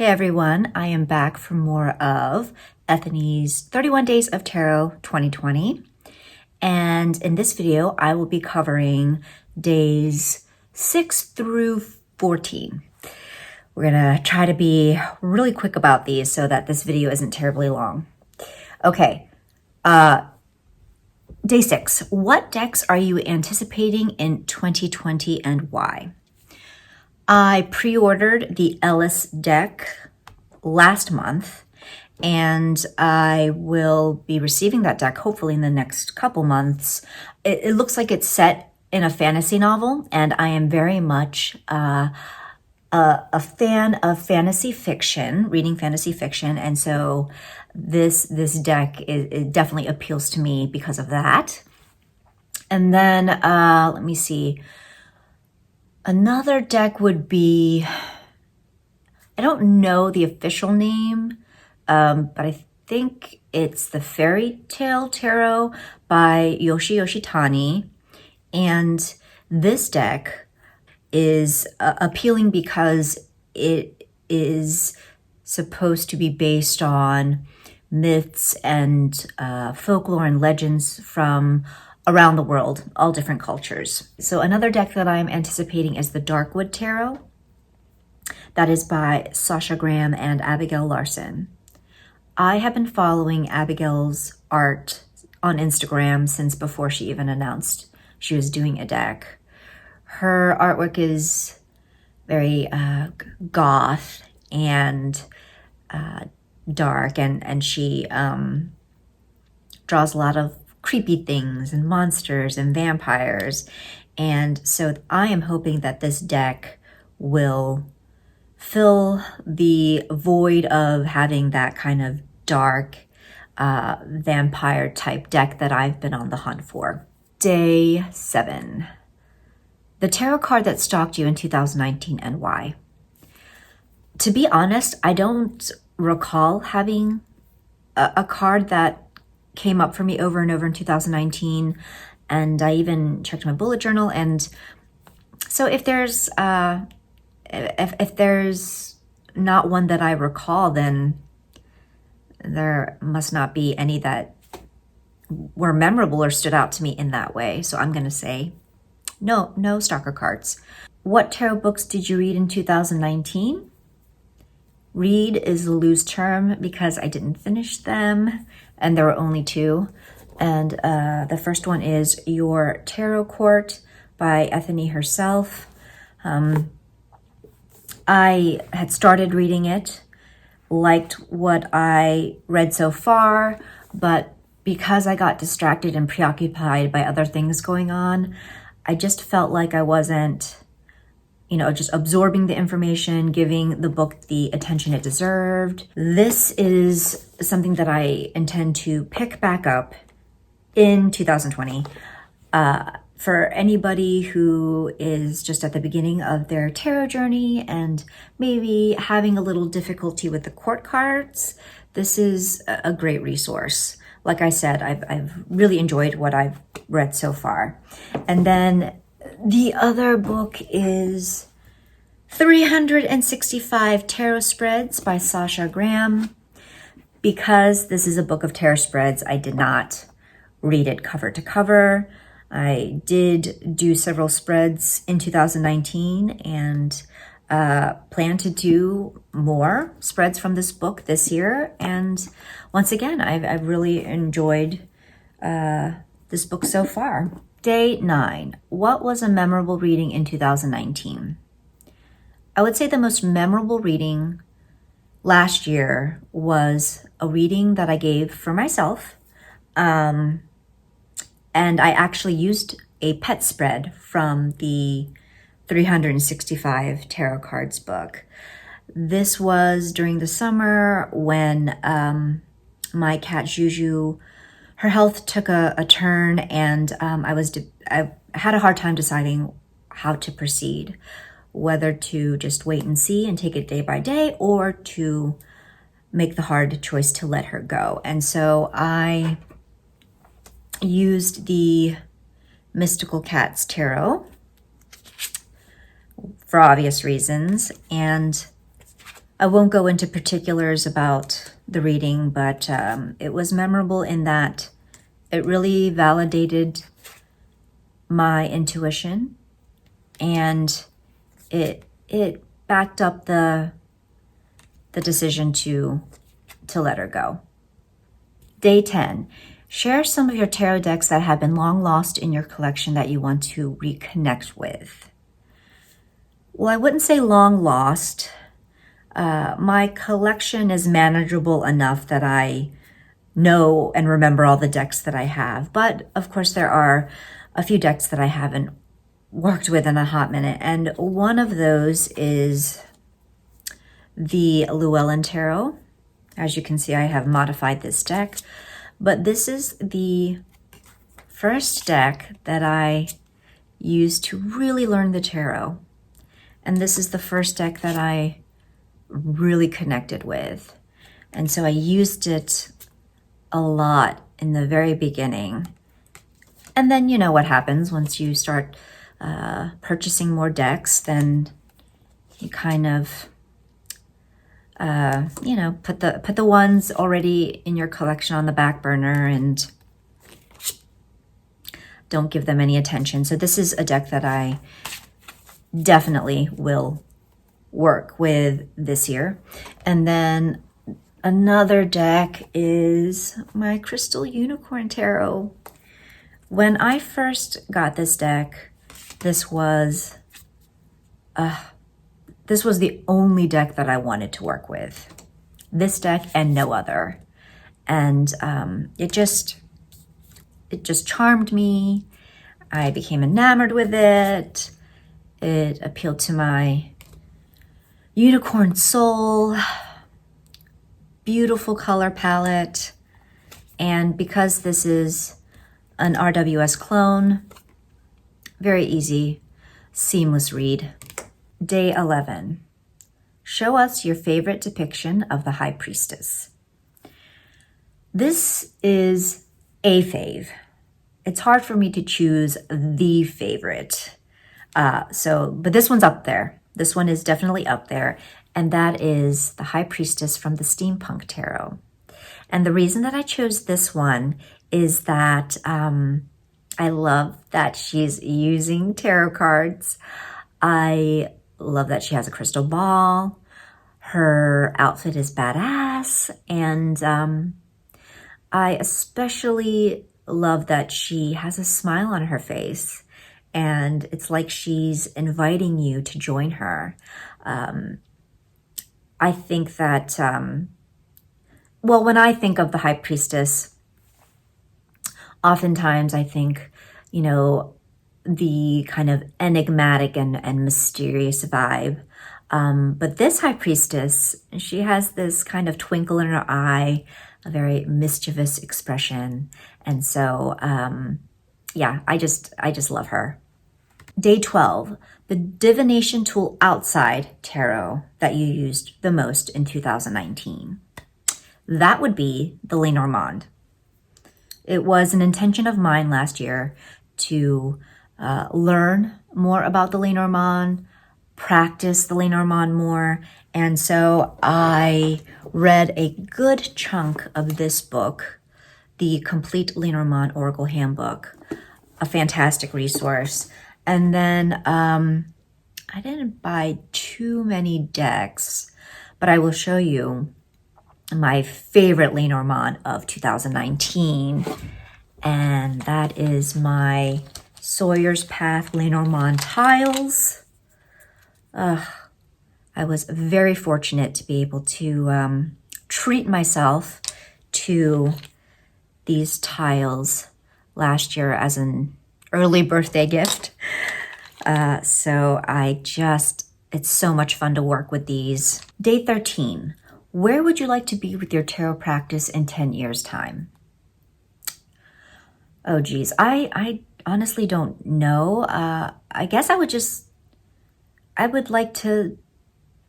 Hey everyone, I am back for more of Ethany's 31 Days of Tarot 2020. And in this video, I will be covering days 6 through 14. We're gonna try to be really quick about these so that this video isn't terribly long. Okay, day 6. What decks are you anticipating in 2020 and why? I pre-ordered the Ellis deck last month, and I will be receiving that deck hopefully in the next couple months. It looks like it's set in a fantasy novel, and I am very much a fan of fantasy fiction, reading fantasy fiction, and so this deck it definitely appeals to me because of that. And then let me see. Another deck would be, I don't know the official name, but I think it's the Fairy Tale Tarot by Yoshi Yoshitani. And this deck is appealing because it is supposed to be based on myths and folklore and legends from around the world, all different cultures. So another deck that I'm anticipating is the Darkwood Tarot. That is by Sasha Graham and Abigail Larson. I have been following Abigail's art on Instagram since before she even announced she was doing a deck. Her artwork is very goth and dark, and she draws a lot of creepy things and monsters and vampires. And so I am hoping that this deck will fill the void of having that kind of dark vampire type deck that I've been on the hunt for. Day 7. The tarot card that stalked you in 2019 and why? To be honest, I don't recall having a card that came up for me over and over in 2019, and I even checked my bullet journal. And so if there's if there's not one that I recall, then there must not be any that were memorable or stood out to me in that way. So I'm gonna say no stalker cards. What tarot books did you read in 2019? Read is a loose term because I didn't finish them, and there were only 2. And the first one is Your Tarot Court by Ethany herself. I had started reading it, liked what I read so far, but because I got distracted and preoccupied by other things going on, I just felt like I wasn't just absorbing the information, giving the book the attention it deserved. This is something that I intend to pick back up in 2020. For anybody who is just at the beginning of their tarot journey and maybe having a little difficulty with the court cards, this is a great resource. Like I said, I've really enjoyed what I've read so far. And then the other book is 365 Tarot Spreads by Sasha Graham. Because this is a book of tarot spreads, I did not read it cover to cover. I did do several spreads in 2019 and plan to do more spreads from this book this year. And once again, I've really enjoyed this book so far. Day 9. What was a memorable reading in 2019? I would say the most memorable reading last year was a reading that I gave for myself. And I actually used a pet spread from the 365 Tarot Cards book. This was during the summer when my cat Juju, her health took a turn, and I had a hard time deciding how to proceed, whether to just wait and see and take it day by day or to make the hard choice to let her go. And so I used the Mystical Cats Tarot for obvious reasons, and I won't go into particulars about the reading, but it was memorable in that it really validated my intuition, and it backed up the decision to let her go. Day 10. Share some of your tarot decks that have been long lost in your collection that you want to reconnect with. Well, I wouldn't say long lost. My collection is manageable enough that I know and remember all the decks that I have. But of course, there are a few decks that I haven't worked with in a hot minute. And one of those is the Llewellyn Tarot. As you can see, I have modified this deck. But this is the first deck that I used to really learn the tarot. And this is the first deck that I really connected with. And so I used it a lot in the very beginning. And then you know what happens once you start purchasing more decks, then you kind of put the ones already in your collection on the back burner and don't give them any attention. So this is a deck that I definitely will work with this year. And then another deck is my Crystal Unicorn Tarot. When I first got this deck, this was the only deck that I wanted to work with. This deck and no other. And it just charmed me. I became enamored with it. It appealed to my unicorn soul. Beautiful color palette. And because this is an RWS clone, very easy, seamless read. Day 11. Show us your favorite depiction of the High Priestess. This is a fave. It's hard for me to choose the favorite. But this one's up there. This one is definitely up there. And that is the High Priestess from the Steampunk Tarot. And the reason that I chose this one is that I love that she's using tarot cards. I love that she has a crystal ball. Her outfit is badass. And I especially love that she has a smile on her face. And it's like she's inviting you to join her. I think that, when I think of the High Priestess, oftentimes I think, the kind of enigmatic and mysterious vibe. But this High Priestess, she has this kind of twinkle in her eye, a very mischievous expression. And so, I just love her. Day 12, the divination tool outside tarot that you used the most in 2019. That would be the Lenormand. It was an intention of mine last year to learn more about the Lenormand, practice the Lenormand more. And so I read a good chunk of this book, the Complete Lenormand Oracle Handbook, a fantastic resource. And then I didn't buy too many decks, but I will show you my favorite Lenormand of 2019. And that is my Sawyer's Path Lenormand tiles. I was very fortunate to be able to treat myself to these tiles last year as an early birthday gift. So it's so much fun to work with these. Day 13, where would you like to be with your tarot practice in 10 years' time? Oh geez, I honestly don't know. I guess I would like to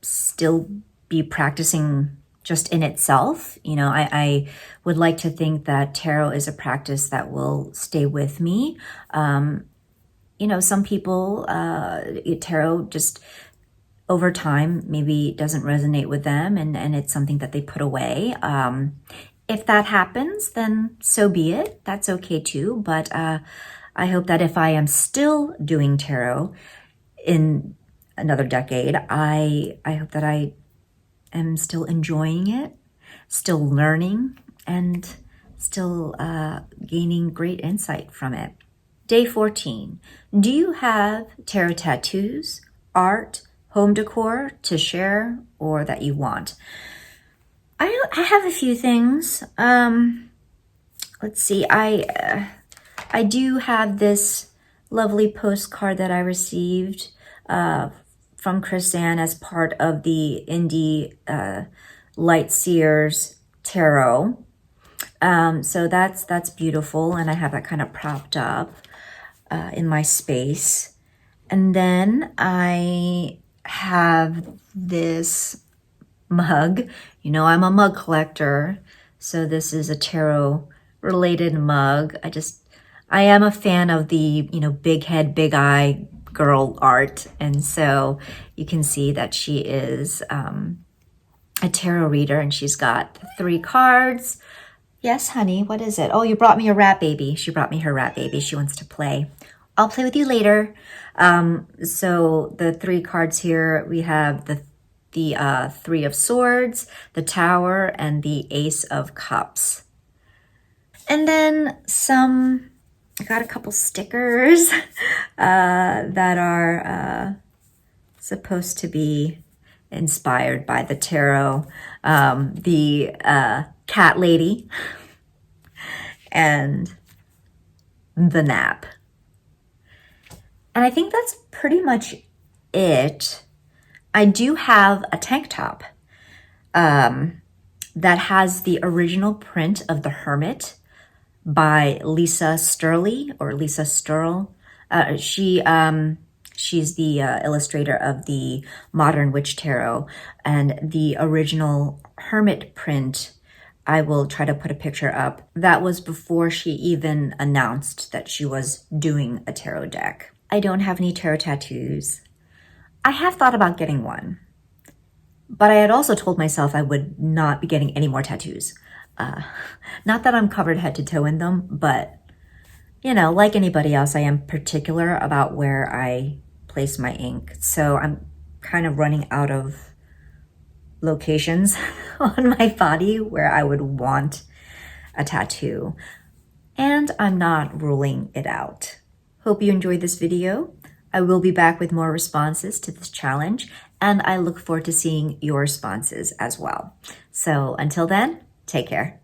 still be practicing just in itself. I would like to think that tarot is a practice that will stay with me. Some people, tarot just over time maybe doesn't resonate with them and it's something that they put away. If that happens, then so be it. That's okay too. But I hope that if I am still doing tarot in another decade, I hope that I am still enjoying it, still learning, and still gaining great insight from it. Day 14. Do you have tarot tattoos, art, home decor to share or that you want? I have a few things. Let's see. I do have this lovely postcard that I received from Chris-Anne as part of the Indie Light Seers Tarot. So that's beautiful, and I have that kind of propped up in my space. And then I have this mug. You know, I'm a mug collector, so this is a tarot related mug. I am a fan of the, you know, big head, big eye girl art. And so you can see that she is a tarot reader, and she's got 3 cards. Yes, honey, what is it? Oh, you brought me a rat baby. She brought me her rat baby. She wants to play. I'll play with you later. So the 3 cards here, we have the 3 of Swords, the Tower, and the Ace of Cups. And then I got a couple stickers that are supposed to be inspired by the tarot. The cat lady and the nap. And I think that's pretty much it. I do have a tank top that has the original print of The Hermit by Lisa Sturley or Lisa Sturl. She's the illustrator of the Modern Witch Tarot, and the original Hermit print, I will try to put a picture up. That was before she even announced that she was doing a tarot deck. I don't have any tarot tattoos. I have thought about getting one, but I had also told myself I would not be getting any more tattoos. Not that I'm covered head to toe in them, but, you know, like anybody else, I am particular about where I place my ink. So I'm kind of running out of locations on my body where I would want a tattoo. And I'm not ruling it out. Hope you enjoyed this video. I will be back with more responses to this challenge, and I look forward to seeing your responses as well. So until then, take care.